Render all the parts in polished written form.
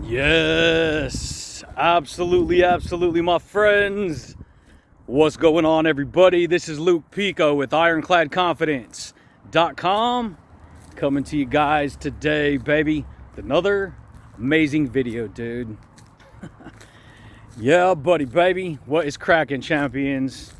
Yes, absolutely, absolutely, my friends. What's going on, everybody? This is Luke Pico with IroncladConfidence.com coming to you guys today, baby, with another amazing video, dude. Yeah, buddy, baby. What is cracking, champions?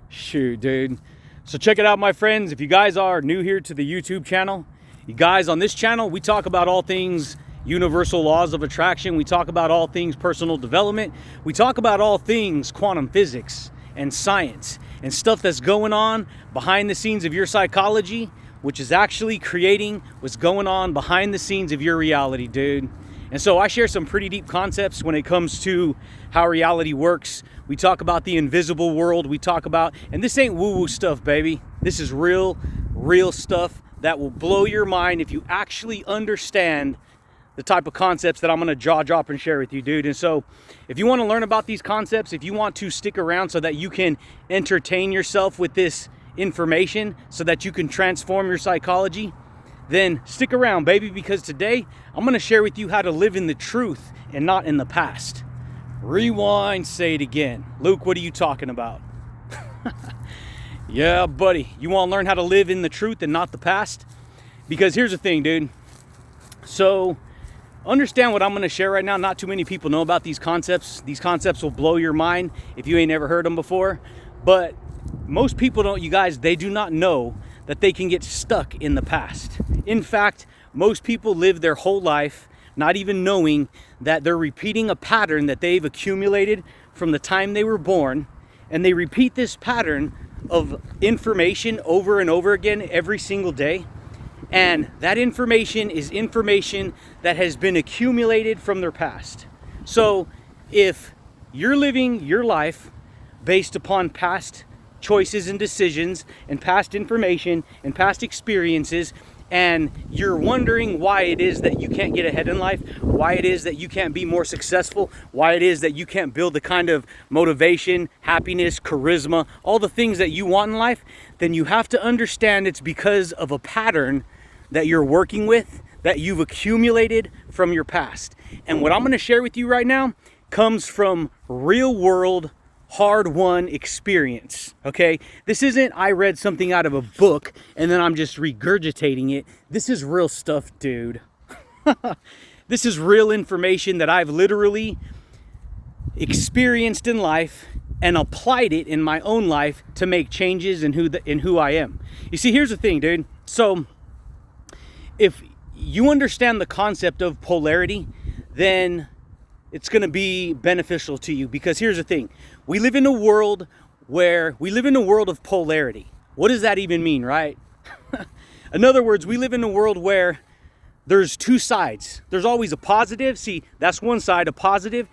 Shoot, dude. So check it out, my friends. If you guys are new here to the YouTube channel, you guys, on this channel, we talk about all things universal laws of attraction. We talk about all things personal development. We talk about all things quantum physics and science and stuff that's going on behind the scenes of your psychology, which is actually creating what's going on behind the scenes of your reality, dude. And so I share some pretty deep concepts when it comes to how reality works. We talk about the invisible world. We talk about, and this ain't woo-woo stuff, baby. This is real stuff that will blow your mind if you actually understand the type of concepts that I'm going to jaw drop and share with you, dude. And so if you want to learn about these concepts, if you want to stick around so that you can entertain yourself with this information so that you can transform your psychology, then stick around, baby, because today I'm going to share with you how to live in the truth and not in the past. Rewind, say it again. Luke, what are you talking about? Yeah, buddy, you want to learn how to live in the truth and not the past? Because here's the thing, dude. So understand what I'm going to share right now. Not too many people know about these concepts. These concepts will blow your mind if you ain't ever heard them before. But most people don't, you guys, they do not know that they can get stuck in the past. In fact, most people live their whole life not even knowing that they're repeating a pattern that they've accumulated from the time they were born. And they repeat this pattern of information over and over again every single day. And that information is information that has been accumulated from their past. So if you're living your life based upon past choices and decisions and past information and past experiences, and you're wondering why it is that you can't get ahead in life, why it is that you can't be more successful, why it is that you can't build the kind of motivation, happiness, charisma, all the things that you want in life, then you have to understand it's because of a pattern that you're working with, that you've accumulated from your past. And what I'm going to share with you right now comes from real world, hard-won experience, okay? This isn't I read something out of a book and then I'm just regurgitating it. This is real stuff, dude. This is real information that I've literally experienced in life and applied it in my own life to make changes in who I am. You see, here's the thing, dude. So if you understand the concept of polarity, then it's going to be beneficial to you, because here's the thing. We live in a world of polarity. What does that even mean, right? In other words, we live in a world where there's two sides. There's always a positive. See, that's one side, a positive.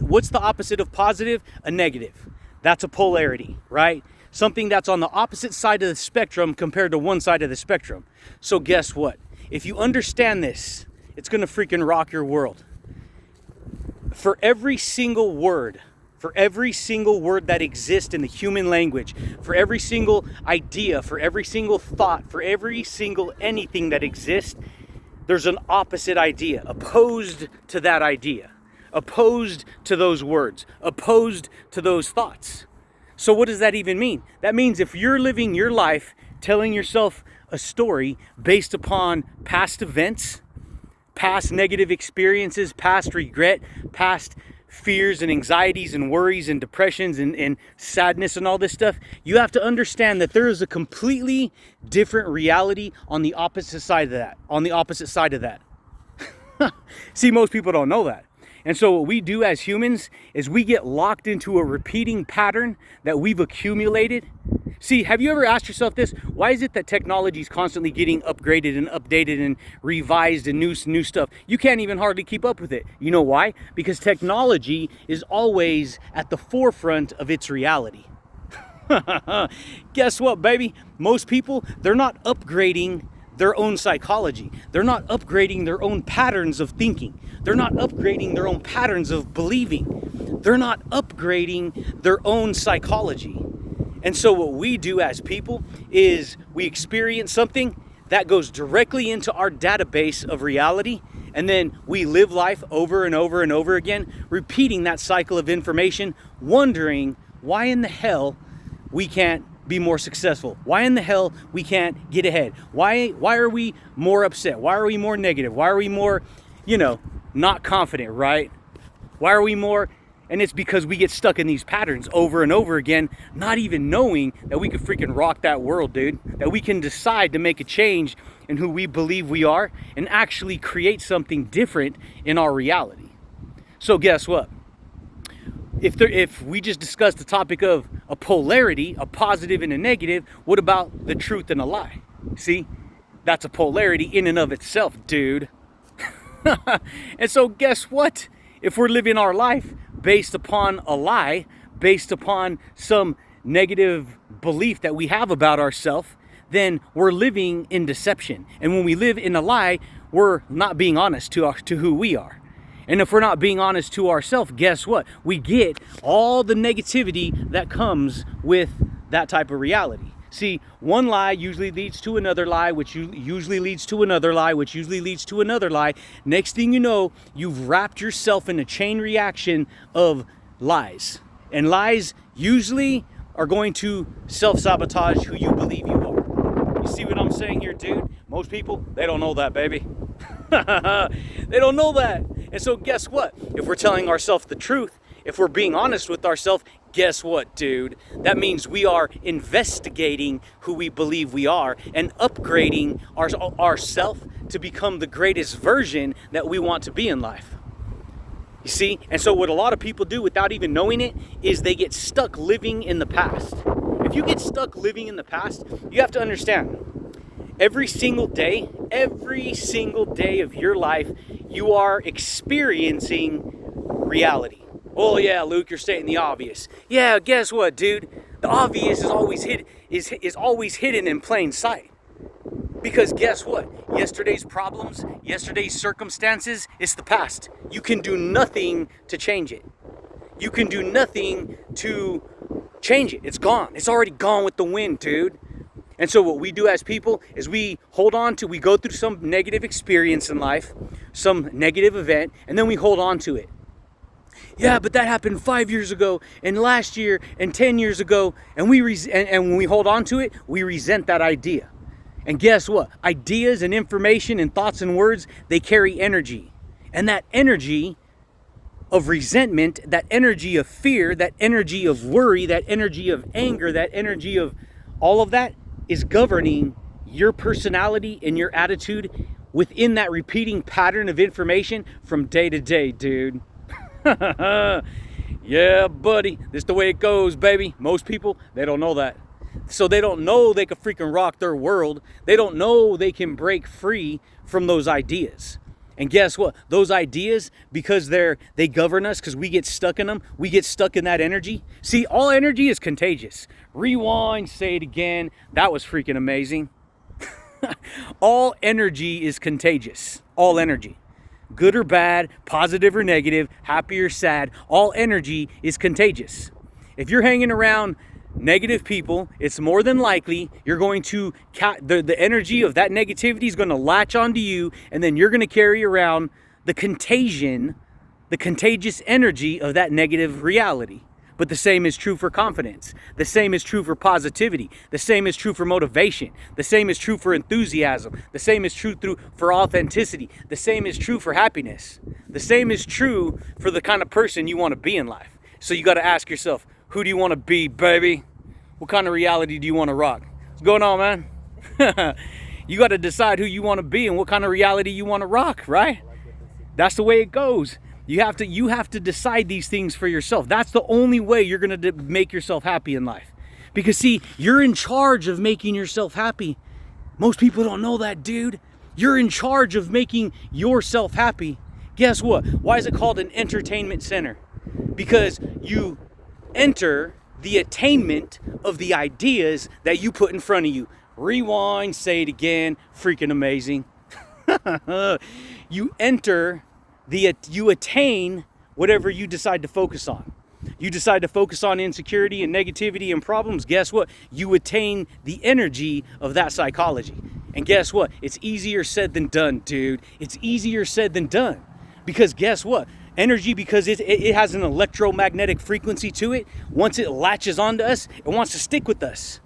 What's the opposite of positive? A negative. That's a polarity, right? Something that's on the opposite side of the spectrum compared to one side of the spectrum. So guess what? If you understand this, it's going to freaking rock your world. For every single word that exists in the human language, for every single idea, for every single thought, for every single anything that exists, there's an opposite idea, opposed to that idea, opposed to those words, opposed to those thoughts. So what does that even mean? That means if you're living your life telling yourself a story based upon past events, past negative experiences, past regret, past fears and anxieties and worries and depressions and sadness and all this stuff, you have to understand that there is a completely different reality on the opposite side of that. See, most people don't know that. And so what we do as humans is we get locked into a repeating pattern that we've accumulated. See, have you ever asked yourself this? Why is it that technology is constantly getting upgraded and updated and revised and new stuff? You can't even hardly keep up with it. You know why? Because technology is always at the forefront of its reality. Guess what, baby? Most people, they're not upgrading their own psychology. They're not upgrading their own patterns of thinking. They're not upgrading their own patterns of believing. They're not upgrading their own psychology. And so what we do as people is we experience something that goes directly into our database of reality, And then we live life over and over and over again, repeating that cycle of information, wondering why in the hell we can't be more successful. Why in the hell we can't get ahead? Why are we more upset? Why are we more negative? Why are we more, not confident, right? Why are we more? And it's because we get stuck in these patterns over and over again, not even knowing that we could freaking rock that world, dude. That we can decide to make a change in who we believe we are and actually create something different in our reality. So guess what? If we just discussed the topic of a polarity, a positive and a negative, what about the truth and a lie? See, that's a polarity in and of itself, dude. And so guess what? If we're living our life based upon a lie, based upon some negative belief that we have about ourselves, then we're living in deception. And when we live in a lie, we're not being honest to who we are. And if we're not being honest to ourselves, guess what? We get all the negativity that comes with that type of reality. See, one lie usually leads to another lie, which usually leads to another lie, which usually leads to another lie. Next thing you know, you've wrapped yourself in a chain reaction of lies. And lies usually are going to self-sabotage who you believe you are. You see what I'm saying here, dude? Most people, they don't know that, baby. They don't know that. And so guess what? If we're telling ourselves the truth, if we're being honest with ourselves, guess what, dude? That means we are investigating who we believe we are and upgrading ourselves to become the greatest version that we want to be in life. You see? And so what a lot of people do without even knowing it is they get stuck living in the past. If you get stuck living in the past, you have to understand, every single day of your life, you are experiencing reality. Oh yeah, Luke, you're stating the obvious. Yeah, guess what, dude? The obvious is always hidden in plain sight. Because guess what? Yesterday's problems, yesterday's circumstances, it's the past. You can do nothing to change it. You can do nothing to change it. It's gone. It's already gone with the wind, dude. And so what we do as people is we go through some negative experience in life, some negative event, and then we hold on to it. Yeah, but that happened 5 years ago, and last year, and 10 years ago, and when we hold on to it, we resent that idea. And guess what? Ideas and information and thoughts and words, they carry energy. And that energy of resentment, that energy of fear, that energy of worry, that energy of anger, that energy of all of that is governing your personality and your attitude within that repeating pattern of information from day to day, dude. Yeah, buddy, this is the way it goes, baby. Most people, they don't know that. So they don't know they can freaking rock their world. They don't know they can break free from those ideas. And guess what? Those ideas, because they govern us, because we get stuck in them, we get stuck in that energy. See, all energy is contagious. Rewind, say it again. That was freaking amazing. All energy is contagious. All energy. Good or bad, positive or negative, happy or sad, all energy is contagious. If you're hanging around negative people, it's more than likely you're going to, the energy of that negativity is going to latch onto you, and then you're going to carry around the contagious energy of that negative reality. But the same is true for confidence. The same is true for positivity. The same is true for motivation. The same is true for enthusiasm. The same is true for authenticity. The same is true for happiness. The same is true for the kind of person you want to be in life. So you got to ask yourself, who do you want to be, baby? What kind of reality do you want to rock? What's going on, man? You got to decide who you want to be and what kind of reality you want to rock, right? That's the way it goes. You have to decide these things for yourself. That's the only way you're going to make yourself happy in life. Because see, you're in charge of making yourself happy. Most people don't know that, dude. You're in charge of making yourself happy. Guess what? Why is it called an entertainment center? Because you enter the attainment of the ideas that you put in front of you. Rewind, say it again. Freaking amazing. You attain whatever you decide to focus on. You decide to focus on insecurity and negativity and problems. Guess what? You attain the energy of that psychology. And guess what? It's easier said than done, dude. It's easier said than done. Because guess what? Energy, because it has an electromagnetic frequency to it, once it latches onto us, it wants to stick with us.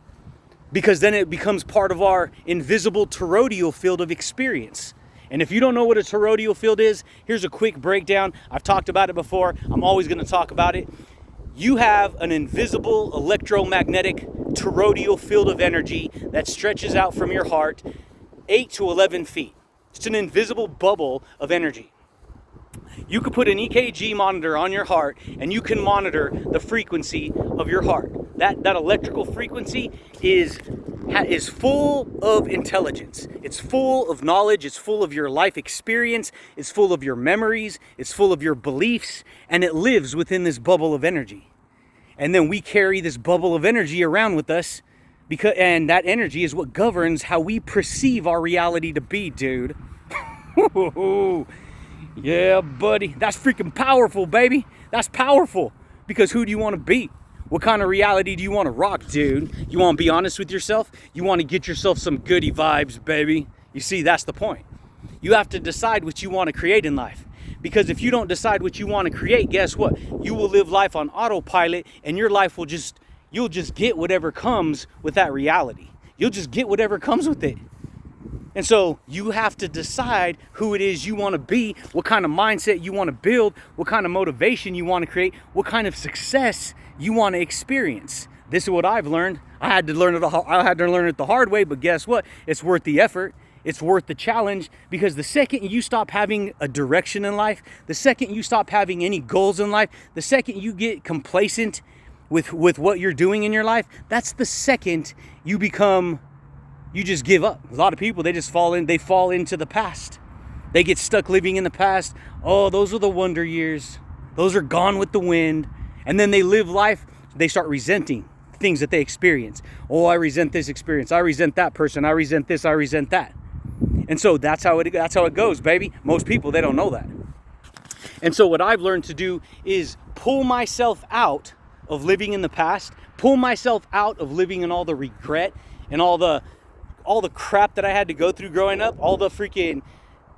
Because then it becomes part of our invisible toroidal field of experience. And if you don't know what a toroidal field is, here's a quick breakdown. I've talked about it before. I'm always going to talk about it. You have an invisible electromagnetic toroidal field of energy that stretches out from your heart 8 to 11 feet. It's an invisible bubble of energy. You could put an EKG monitor on your heart and you can monitor the frequency of your heart. That electrical frequency is full of intelligence. It's full of knowledge. It's full of your life experience. It's full of your memories. It's full of your beliefs. And it lives within this bubble of energy. And then we carry this bubble of energy around with us, and that energy is what governs how we perceive our reality to be, dude. Yeah, buddy. That's freaking powerful, baby. That's powerful. Because who do you want to be? What kind of reality do you want to rock, dude? You want to be honest with yourself? You want to get yourself some goody vibes, baby? You see, that's the point. You have to decide what you want to create in life. Because if you don't decide what you want to create, guess what? You will live life on autopilot, and your life will you'll just get whatever comes with that reality. You'll just get whatever comes with it. And so you have to decide who it is you want to be, what kind of mindset you want to build, what kind of motivation you want to create, what kind of success you want to experience. This is what I've learned. I had to learn it the hard way, but guess what? It's worth the effort. It's worth the challenge, because the second you stop having a direction in life, the second you stop having any goals in life, the second you get complacent with what you're doing in your life, that's the second you just give up. A lot of people, they fall into the past. They get stuck living in the past. Oh, those are the wonder years. Those are gone with the wind. And then they live life, they start resenting things that they experience. Oh, I resent this experience. I resent that person. I resent this. I resent that. And so that's how it goes, baby. Most people, they don't know that. And so what I've learned to do is pull myself out of living in the past, pull myself out of living in all the regret and all the crap that I had to go through growing up, all the freaking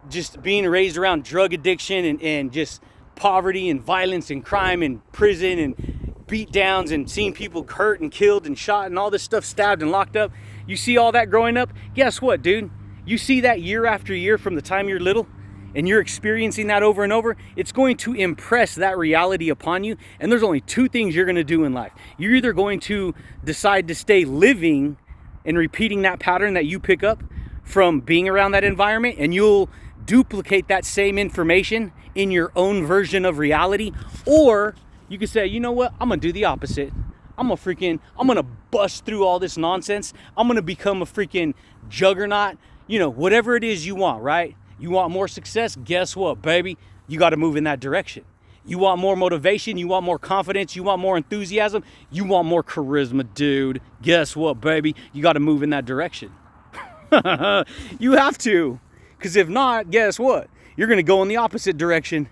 just being raised around drug addiction and just poverty and violence and crime and prison and beat downs and seeing people hurt and killed and shot and all this stuff, stabbed and locked up. You see all that growing up? Guess what, dude? You see that year after year from the time you're little, and you're experiencing that over and over, it's going to impress that reality upon you. And there's only two things you're going to do in life. You're either going to decide to stay living and repeating that pattern that you pick up from being around that environment, and you'll duplicate that same information in your own version of reality, or you can say, you know what, I'm going to do the opposite. I'm going to bust through all this nonsense. I'm going to become a freaking juggernaut. You know, whatever it is you want, right? You want more success? Guess what, baby? You got to move in that direction. You want more motivation? You want more confidence? You want more enthusiasm? You want more charisma, dude? Guess what, baby? You got to move in that direction. You have to. Because if not, guess what? You're going to go in the opposite direction.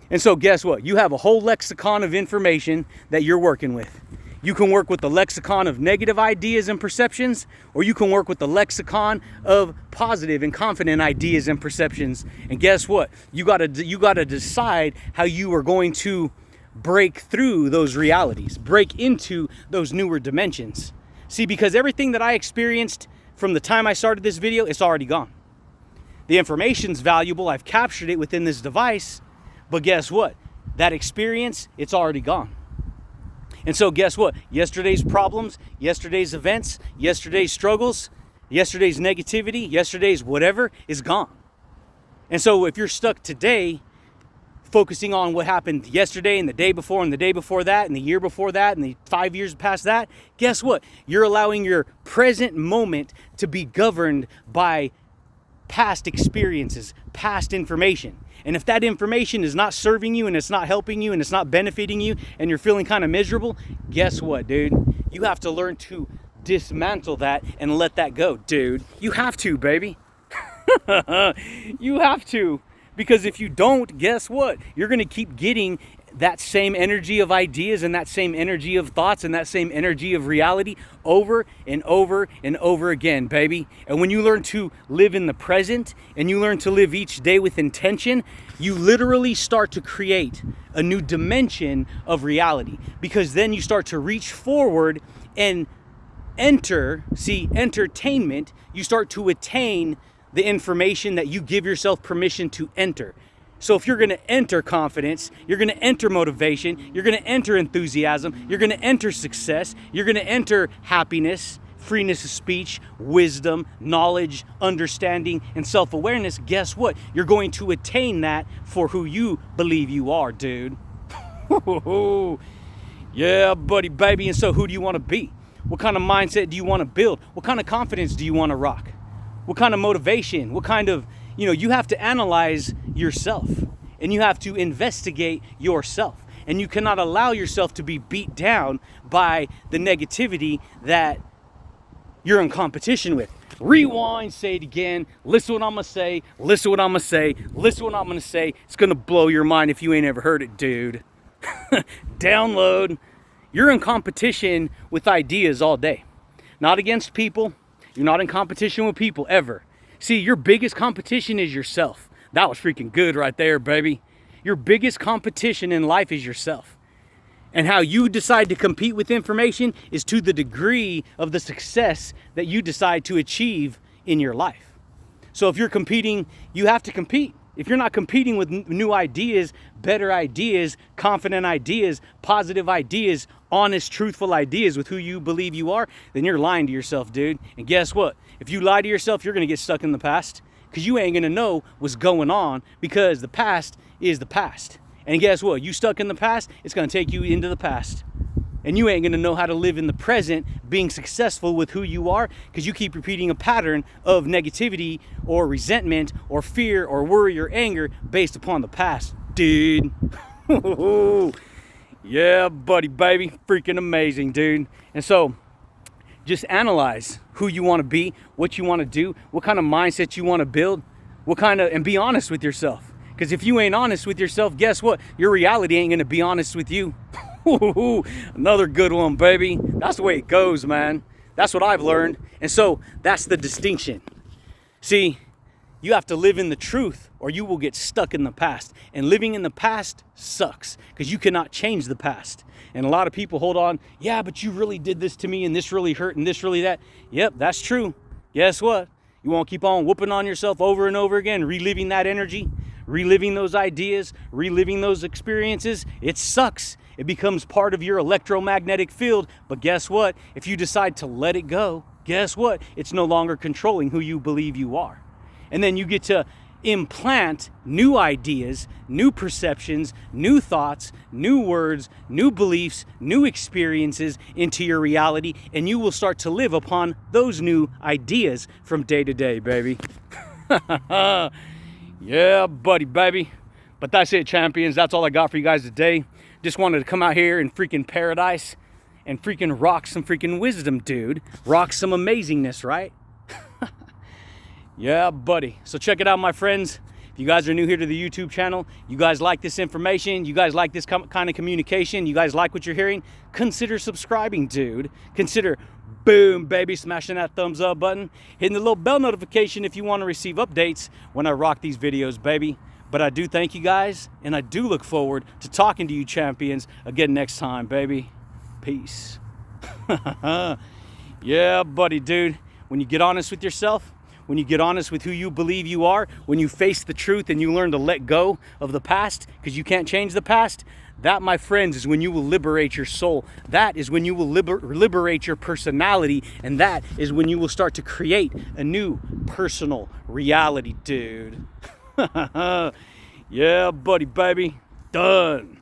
And so guess what? You have a whole lexicon of information that you're working with. You can work with the lexicon of negative ideas and perceptions, or you can work with the lexicon of positive and confident ideas and perceptions. And guess what? You gotta decide how you are going to break through those realities, break into those newer dimensions. See, because everything that I experienced from the time I started this video, it's already gone. The information's valuable. I've captured it within this device, but guess what? That experience, it's already gone. And so guess what? Yesterday's problems, yesterday's events, yesterday's struggles, yesterday's negativity, yesterday's whatever is gone. And so if you're stuck today focusing on what happened yesterday and the day before and the day before that and the year before that and the 5 years past that, guess what? You're allowing your present moment to be governed by past experiences, past information. And if that information is not serving you and it's not helping you and it's not benefiting you and you're feeling kind of miserable, guess what, dude? You have to learn to dismantle that and let that go, dude. You have to, baby. You have to. Because if you don't, guess what? You're going to keep getting that same energy of ideas and that same energy of thoughts and that same energy of reality over and over and over again, baby. And when you learn to live in the present and you learn to live each day with intention, you literally start to create a new dimension of reality, because then you start to reach forward and entertainment, you start to attain the information that you give yourself permission to enter. So if you're going to enter confidence, you're going to enter motivation, you're going to enter enthusiasm, you're going to enter success, you're going to enter happiness, freeness of speech, wisdom, knowledge, understanding, and self-awareness, guess what? You're going to attain that for who you believe you are, dude. Yeah, buddy, baby. And so who do you want to be? What kind of mindset do you want to build? What kind of confidence do you want to rock? What kind of motivation? What kind of, you have to analyze yourself and you have to investigate yourself. And you cannot allow yourself to be beat down by the negativity that you're in competition with. Rewind, say it again, listen what I'm gonna say, listen what I'm gonna say, listen what I'm gonna say. It's gonna blow your mind if you ain't ever heard it, dude. Download. You're in competition with ideas all day. Not against people. You're not in competition with people ever. See, your biggest competition is yourself. That was freaking good right there, baby. Your biggest competition in life is yourself. And how you decide to compete with information is to the degree of the success that you decide to achieve in your life. So if you're competing, you have to compete. If you're not competing with new ideas, better ideas, confident ideas, positive ideas, honest, truthful ideas with who you believe you are, then you're lying to yourself, dude. And guess what? If you lie to yourself, you're going to get stuck in the past, because you ain't going to know what's going on, because the past is the past. And guess what? You stuck in the past, it's going to take you into the past. And you ain't going to know how to live in the present, being successful with who you are, because you keep repeating a pattern of negativity or resentment or fear or worry or anger based upon the past, dude. Yeah, buddy, baby. Freaking amazing, dude. And so just analyze who you want to be, what you want to do, what kind of mindset you want to build, and be honest with yourself. Because if you ain't honest with yourself, guess what? Your reality ain't going to be honest with you. Another good one, baby. That's the way it goes, man. That's what I've learned. And so that's the distinction. See, you have to live in the truth or you will get stuck in the past. And living in the past sucks, because you cannot change the past. And a lot of people hold on, yeah, but you really did this to me and this really hurt and this really that. Yep, that's true. Guess what? You won't keep on whooping on yourself over and over again, reliving that energy, reliving those ideas, reliving those experiences. It sucks. It becomes part of your electromagnetic field. But guess what? If you decide to let it go, guess what? It's no longer controlling who you believe you are. And then you get to implant new ideas, new perceptions, new thoughts, new words, new beliefs, new experiences into your reality. And you will start to live upon those new ideas from day to day, baby. Yeah, buddy, baby. But that's it, champions. That's all I got for you guys today. Just wanted to come out here in freaking paradise and freaking rock some freaking wisdom, dude. Rock some amazingness, right? Yeah, buddy. So check it out, my friends. If you guys are new here to the YouTube channel, you guys like this information, you guys like this kind of communication, you guys like what you're hearing, consider subscribing, dude. Consider, boom, baby, smashing that thumbs up button, hitting the little bell notification if you want to receive updates when I rock these videos, baby. But I do thank you guys, and I do look forward to talking to you champions again next time, baby. Peace. Yeah, buddy, dude. When you get honest with yourself, when you get honest with who you believe you are, when you face the truth and you learn to let go of the past, because you can't change the past, that, my friends, is when you will liberate your soul. That is when you will liberate your personality, and that is when you will start to create a new personal reality, dude. Yeah, buddy, baby. Done.